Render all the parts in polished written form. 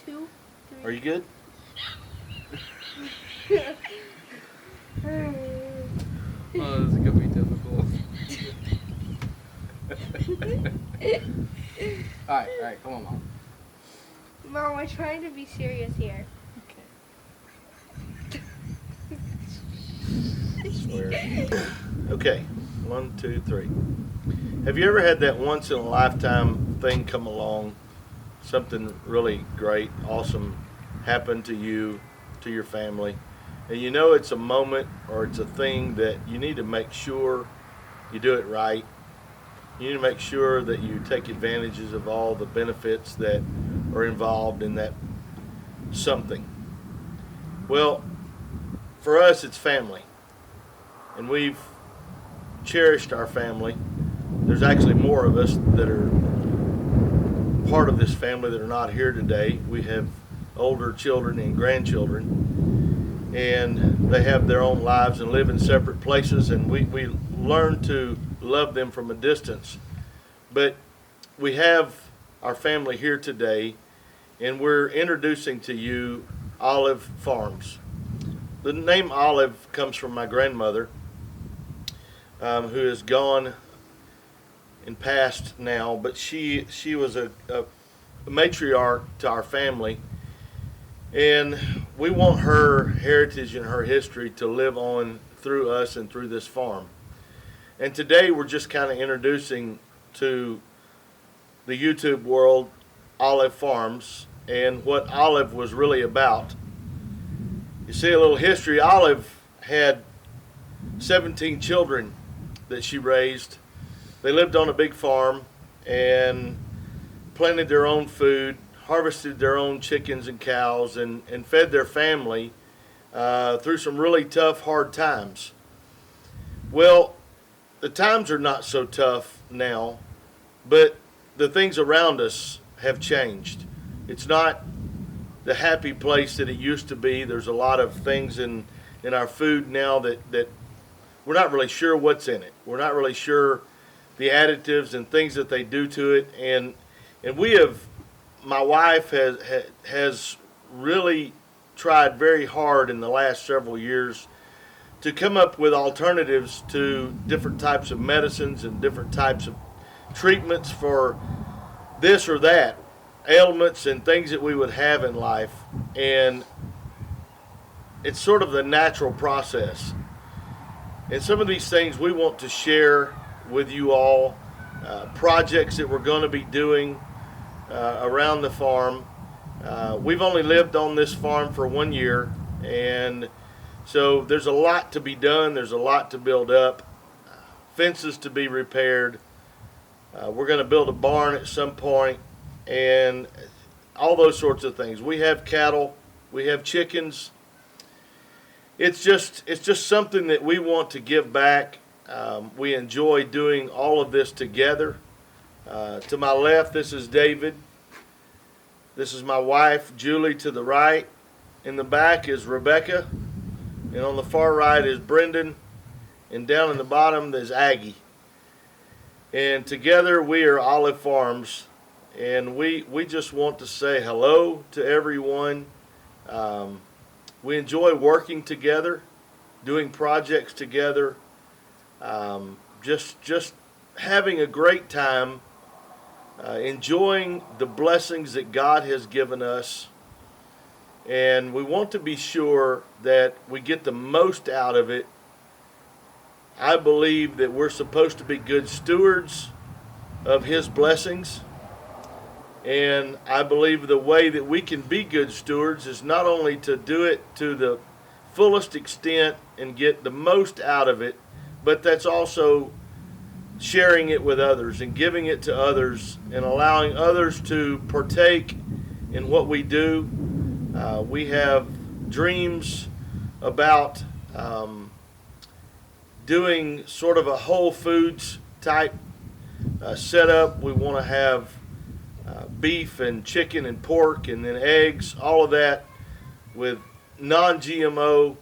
2, Are you good? 3. Oh, this is gonna be difficult. Alright, come on, Mom. Mom, we're trying to be serious here. Okay. Swear. Okay, 1, 2, 3. Have you ever had that once in a lifetime thing come along? Something really great, awesome happen to you, to your family, and you know it's a moment or it's a thing that you need to make sure you do it right. You need to make sure that you take advantages of all the benefits that are involved in that something. Well, for us, it's family, and we've cherished our family. There's actually more of us that are part of this family that are not here today. We have older children and grandchildren, and they have their own lives and live in separate places, and we learn to love them from a distance. But we have our family here today, and we're introducing to you Olive Farms. The name Olive comes from my grandmother, who is gone and passed now, but she was a matriarch to our family, and we want her heritage and her history to live on through us and through this farm. And today we're just kind of introducing to the YouTube world Olive Farms and what Olive was really about. You see a little history. Olive had 17 children that she raised. They lived on a big farm and planted their own food, harvested their own chickens and cows, and fed their family through some really tough, hard times. Well, the times are not so tough now, but the things around us have changed. It's not the happy place that it used to be. There's a lot of things in our food now that we're not really sure what's in it. We're not really sure the additives and things that they do to it, and we have, my wife has really tried very hard in the last several years to come up with alternatives to different types of medicines and different types of treatments for this or that ailments and things that we would have in life. And it's sort of the natural process, and some of these things we want to share with you all, projects that we're going to be doing around the farm. We've only lived on this farm for 1 year, and so there's a lot to be done. There's a lot to build up, fences to be repaired. We're going to build a barn at some point, and all those sorts of things. We have cattle, we have chickens. It's just something that we want to give back. We enjoy doing all of this together. To my left, this is David. This is my wife, Julie, to the right. In the back is Rebecca. And on the far right is Brendan. And down in the bottom is Aggie. And together we are Olive Farms. And we just want to say hello to everyone. We enjoy working together, doing projects together. Just having a great time, enjoying the blessings that God has given us, and we want to be sure that we get the most out of it. I believe that we're supposed to be good stewards of His blessings, and I believe the way that we can be good stewards is not only to do it to the fullest extent and get the most out of it, but that's also sharing it with others and giving it to others and allowing others to partake in what we do. We have dreams about doing sort of a Whole Foods type setup. We want to have beef and chicken and pork and then eggs, all of that with non-GMO,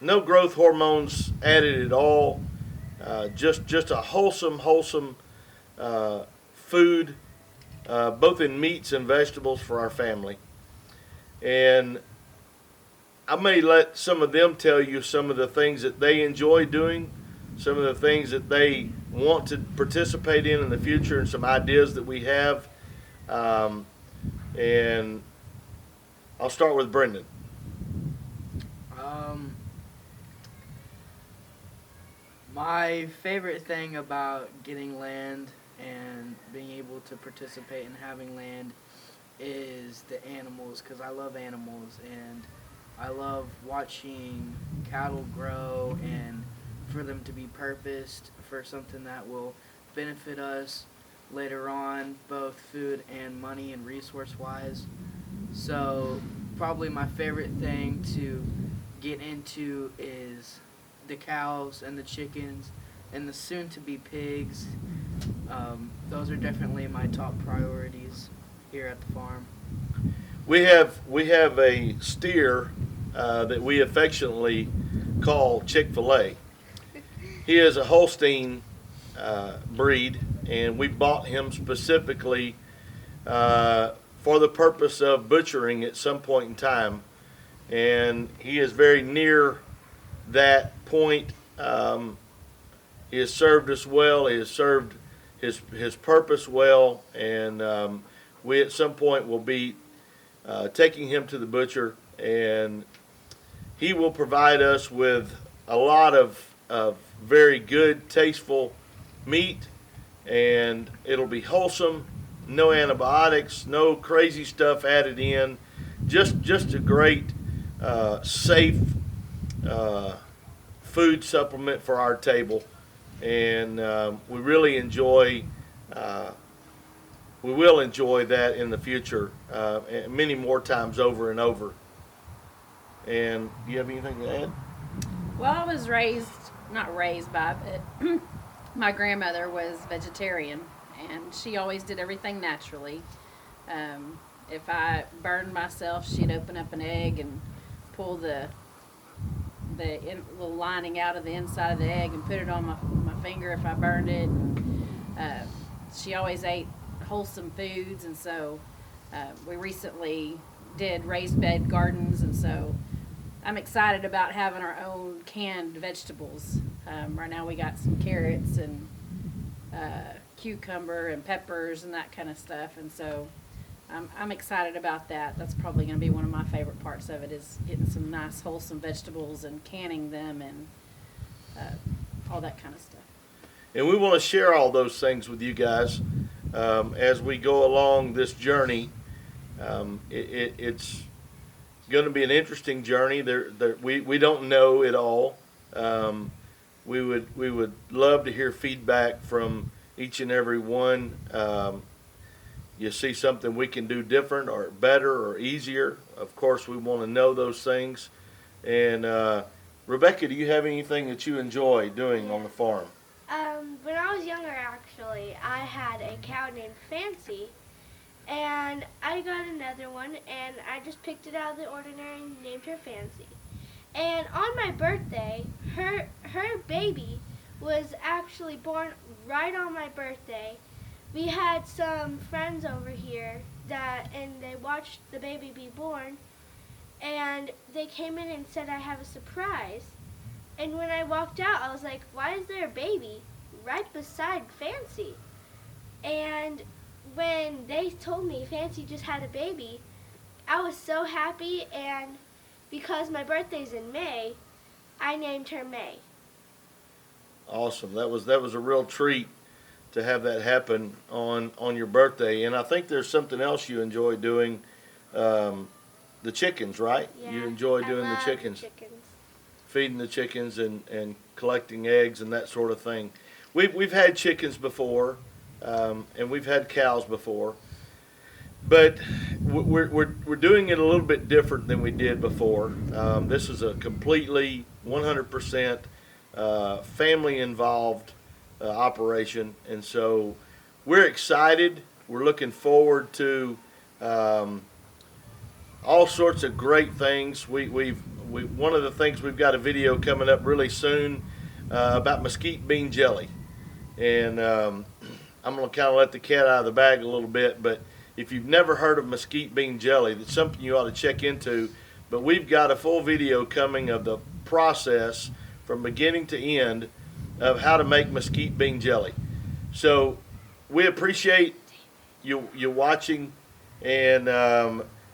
no growth hormones added at all. Just a wholesome food both in meats and vegetables for our family. And I may let some of them tell you some of the things that they enjoy doing, some of the things that they want to participate in the future, and some ideas that we have. And I'll start with Brendan. My favorite thing about getting land and being able to participate in having land is the animals, because I love animals and I love watching cattle grow and for them to be purposed for something that will benefit us later on, both food and money and resource wise. So probably my favorite thing to get into is the cows and the chickens and the soon to be pigs. Those are definitely my top priorities here at the farm. We have a steer that we affectionately call Chick-fil-A. He is a Holstein breed, and we bought him specifically for the purpose of butchering at some point in time. And he is very near that point. He has served us well. He has served his purpose well, and we at some point will be taking him to the butcher, and he will provide us with a lot of very good, tasteful meat, and it'll be wholesome, no antibiotics, no crazy stuff added in, just a great, safe food supplement for our table, and we really enjoy. We will enjoy that in the future, many more times over and over. And do you have anything to add? Well, I was not raised by, but my grandmother was vegetarian, and she always did everything naturally. If I burned myself, she'd open up an egg and pull the little lining out of the inside of the egg and put it on my finger if I burned it. She always ate wholesome foods, and so we recently did raised bed gardens, and so I'm excited about having our own canned vegetables. Right now we got some carrots and cucumber and peppers and that kind of stuff, and so I'm excited about that. That's probably going to be one of my favorite parts of it, is getting some nice wholesome vegetables and canning them and all that kind of stuff. And we want to share all those things with you guys as we go along this journey. It's going to be an interesting journey. We don't know it all. We would love to hear feedback from each and every one. You see something we can do different or better or easier, of course we want to know those things. And Rebecca, do you have anything that you enjoy doing on the farm? When I was younger, actually, I had a cow named Fancy, and I got another one, and I just picked it out of the ordinary and named her Fancy. And on my birthday, her baby was actually born right on my birthday. We had some friends over here and they watched the baby be born, and they came in and said, I have a surprise. And when I walked out, I was like, why is there a baby right beside Fancy? And when they told me Fancy just had a baby, I was so happy, and because my birthday's in May, I named her May. Awesome. That was a real treat to have that happen on your birthday. And I think there's something else you enjoy doing, the chickens, right? Yeah, You enjoy doing I the love chickens. Feeding the chickens and collecting eggs and that sort of thing. We've had chickens before, and we've had cows before, but we're doing it a little bit different than we did before. This is a completely 100% family involved operation, and so we're excited. We're looking forward to all sorts of great things. One of the things, we've got a video coming up really soon about mesquite bean jelly, and I'm going to kind of let the cat out of the bag a little bit, but if you've never heard of mesquite bean jelly, that's something you ought to check into. But we've got a full video coming of the process from beginning to end of how to make mesquite bean jelly. So we appreciate you watching. And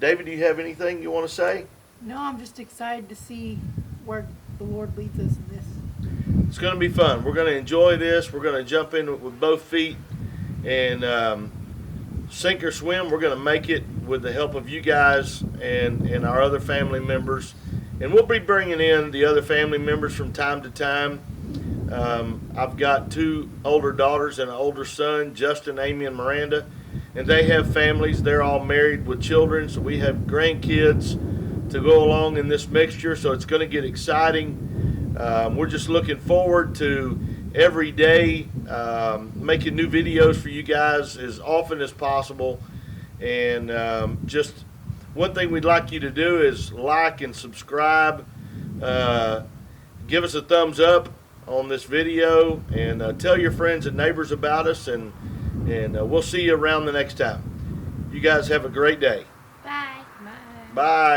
David, do you have anything you want to say? No, I'm just excited to see where the Lord leads us in this. It's going to be fun. We're going to enjoy this. We're going to jump in with both feet and sink or swim. We're going to make it with the help of you guys and our other family members. And we'll be bringing in the other family members from time to time. I've got 2 older daughters and an older son, Justin, Amy, and Miranda. And they have families. They're all married with children. So we have grandkids to go along in this mixture. So it's going to get exciting. We're just looking forward to every day making new videos for you guys as often as possible. And just one thing we'd like you to do is like and subscribe. Give us a thumbs up on this video, and tell your friends and neighbors about us, and we'll see you around the next time. You guys have a great day. Bye. Bye. Bye.